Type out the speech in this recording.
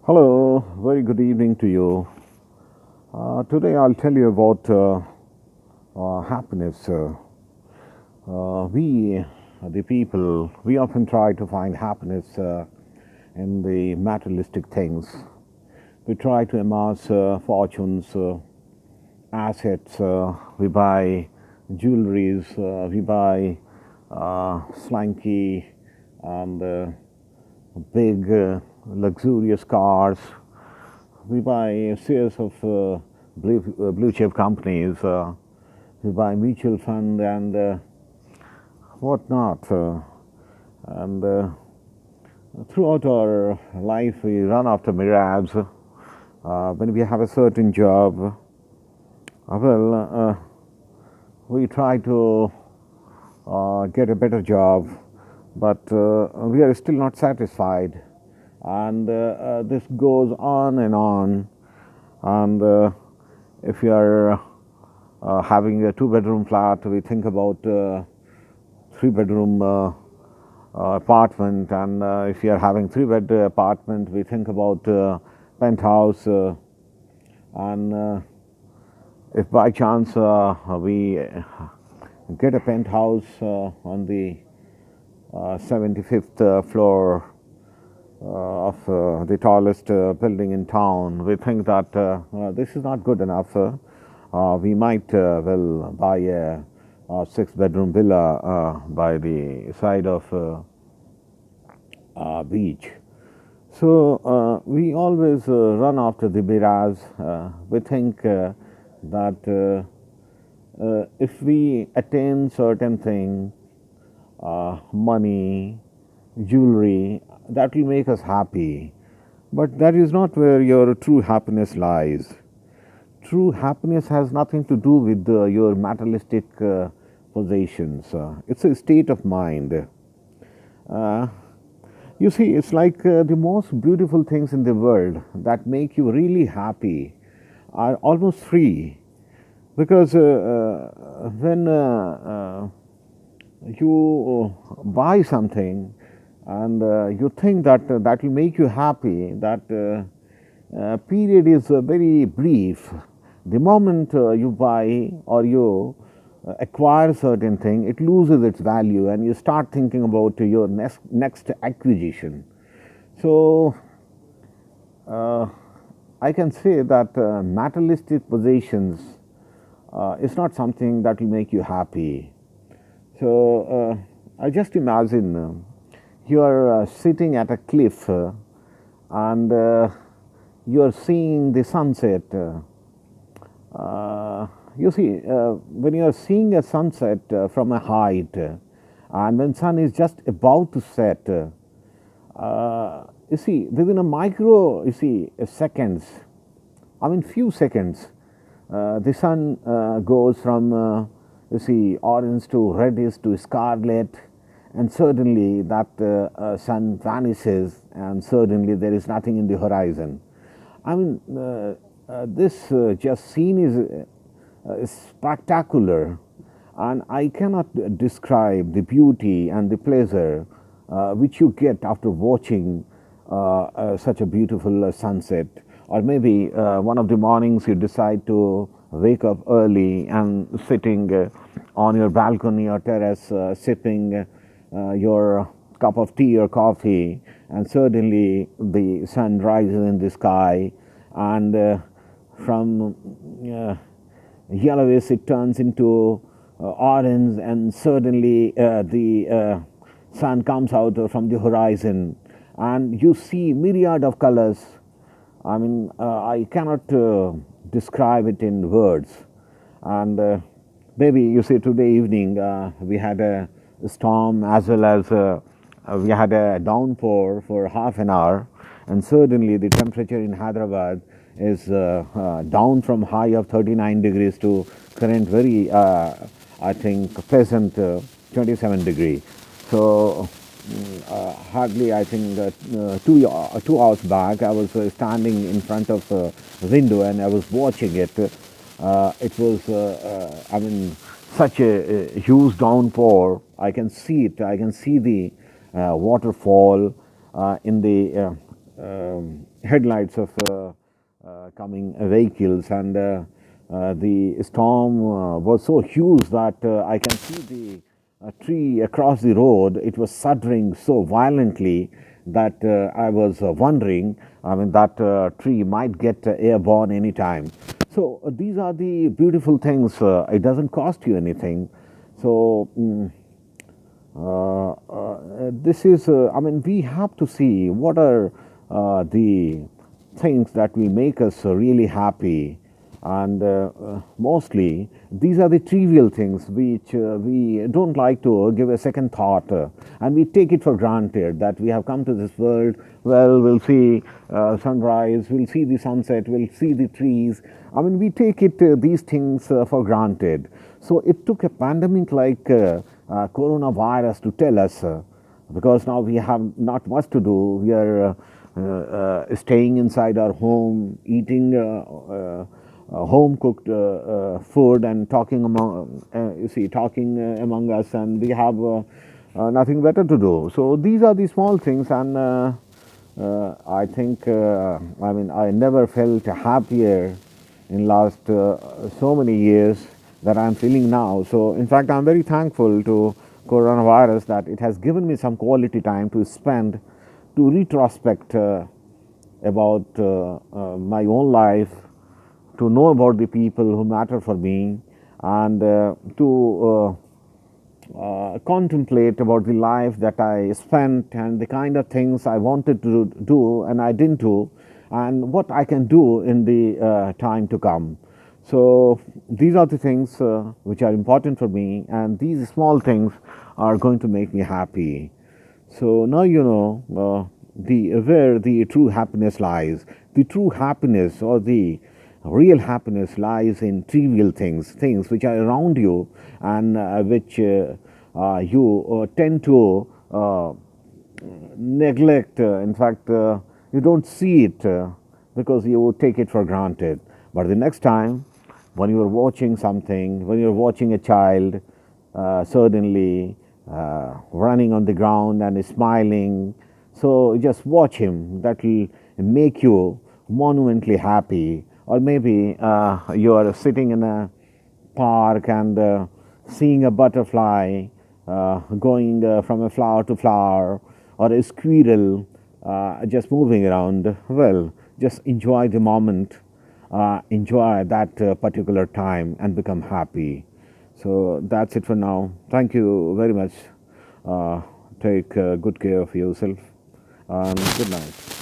Hello, very good evening to you. Today I'll tell you about happiness. We, the people, we often try to find happiness in the materialistic things. We try to amass fortunes, assets, we buy jewelries, we buy slanky and big, luxurious cars. We buy shares of blue chip companies. We buy mutual fund and whatnot. And throughout our life, we run after myriads. When we have a certain job, we try to get a better job, but we are still not satisfied. And this goes on and on. And if you are having a two-bedroom flat, we think about three-bedroom apartment, and if you are having three-bed apartment, we think about penthouse. And if by chance we get a penthouse on the 75th floor of the tallest building in town, we think that this is not good enough. We might well buy a six-bedroom villa by the side of beach. So we always run after the mirage. We think that if we attain certain thing, money, jewelry, that will make us happy. But that is not where your true happiness lies. True happiness has nothing to do with your materialistic possessions. It's a state of mind. Uh, you see, it's like the most beautiful things in the world that make you really happy are almost free. Because when you buy something and you think that that will make you happy, that period is very brief. The moment you buy or you acquire certain thing, it loses its value and you start thinking about your next acquisition. So I can say that materialistic possessions is not something that will make you happy. So I just imagine you are sitting at a cliff and you are seeing the sunset. You see, when you are seeing a sunset from a height, and when sun is just about to set, you see, within a micro, you see, seconds, I mean, few seconds, the sun goes from, you see, orange to reddish to scarlet, and suddenly that sun vanishes, and suddenly there is nothing in the horizon. I mean, this just scene is spectacular, and I cannot describe the beauty and the pleasure which you get after watching such a beautiful sunset. Or maybe one of the mornings you decide to wake up early and sitting on your balcony or terrace, sipping your cup of tea or coffee, and suddenly the sun rises in the sky, and from yellowish it turns into orange, and suddenly the sun comes out from the horizon, and you see myriad of colors. I mean, I cannot describe it in words. And maybe you see today evening we had a storm, as well as we had a downpour for half an hour, and suddenly the temperature in Hyderabad is down from high of 39 degrees to current very, I think, pleasant 27 degree. So hardly, I think, 2 hours back, I was standing in front of a window and I was watching it. It was, I mean, such a huge downpour. I can see it. I can see the waterfall in the headlights of coming vehicles, and the storm was so huge that I can see the tree across the road. It was shuddering so violently that I was wondering, I mean, that tree might get airborne anytime. So these are the beautiful things. It doesn't cost you anything. So this is, I mean, we have to see what are the things that will make us really happy. And mostly, these are the trivial things which we don't like to give a second thought, and we take it for granted that we have come to this world. Well, we'll see sunrise, we'll see the sunset, we'll see the trees. I mean, we take it these things for granted. So it took a pandemic like coronavirus to tell us, because now we have not much to do. We are staying inside our home, eating home cooked food, and talking among talking among us, and we have nothing better to do. So these are the small things, and I think I mean, I never felt happier in last so many years that I'm feeling now. So in fact, I'm very thankful to coronavirus that it has given me some quality time to spend to retrospect about my own life, to know about the people who matter for me, and to contemplate about the life that I spent and the kind of things I wanted to do and I didn't do, and what I can do in the time to come. So these are the things which are important for me, and these small things are going to make me happy. So now you know where the true happiness lies. The true happiness, or the real happiness, lies in trivial things, things which are around you, and which you tend to neglect. In fact, you don't see it because you take it for granted. But the next time, when you are watching something, when you are watching a child suddenly running on the ground and smiling, so just watch him. That will make you monumentally happy. Or maybe you are sitting in a park and seeing a butterfly going from a flower to flower, or a squirrel just moving around. Well, just enjoy the moment, enjoy that particular time, and become happy. So that's it for now. Thank you very much. Take good care of yourself, and good night.